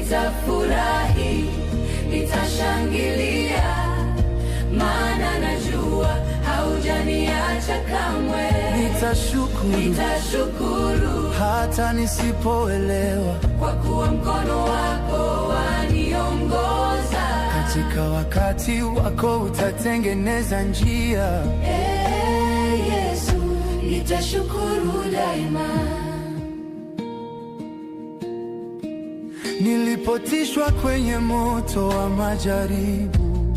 nitafurahi, nitashangilia, maana najua haujaniacha kamwe. Nitashukuru hata nisipoelewa, kwa kuwa mkono wako waniongoza. Katika wakati wako utatengeneza njia. Yesu, nitashukuru daima. Nilipotishwa kwenye moto wa majaribu,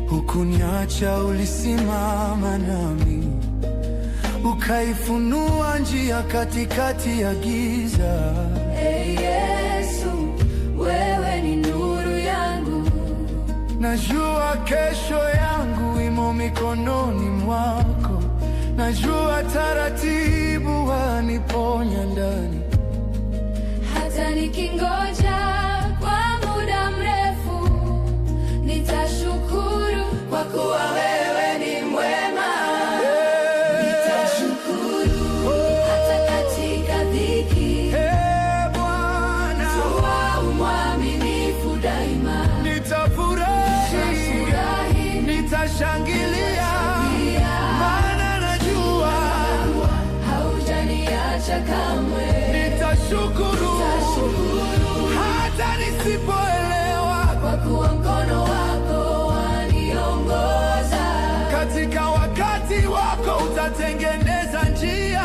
hukuniacha, ulisimama nami, ukaifunua njia katikati ya giza. Yesu, wewe ni nuru yangu. Najua kesho yangu imo mikononi mwako. Najua taratibu waniponya ndani. Hata nikingoja kwa muda mrefu, nitashukuru kwa kuwa wewe ni mwema. Nitashukuru hata katika dhiki. Bwana, tu mwaminifu daima. Nitafurahi, nitashangilia, maana najua haujaniacha kamwe. Nitashukuru hata nisipoelewa, kwa kuwa mkono wako waniongoza. Katika wakati wako utatengeneza njia.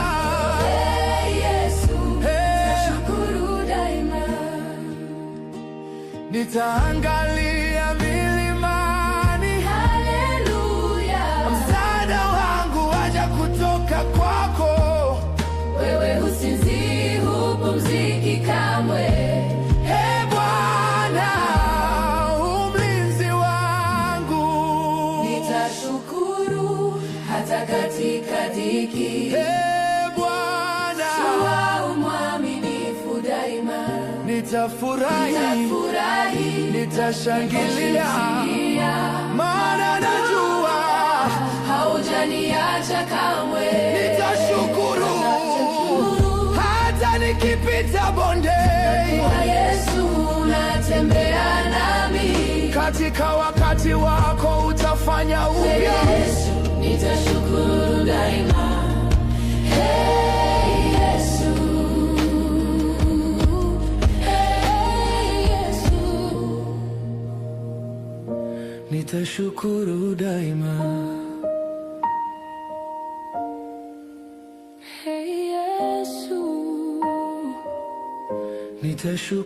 Yesu, nitashukuru daima. Nitaangalia milimani, haleluya, msaada wangu waja kutoka kwako. Wewe husinzii, hupumziki kamwe. Bwana, mlinzi wangu. Nitashukuru hata katika dhiki. Bwana, tu mwaminifu daima. Nitafurahi, nitashangilia, maana najua haujaniacha kamwe. Nitashukuru hata nikipita bondeni. Kwa Yesu unatembea nami. Katika wakati wako utafanya upya. Yesu, nitashukuru daima. Yesu, Yesu, nitashukuru daima. Yesu, nitashukuru.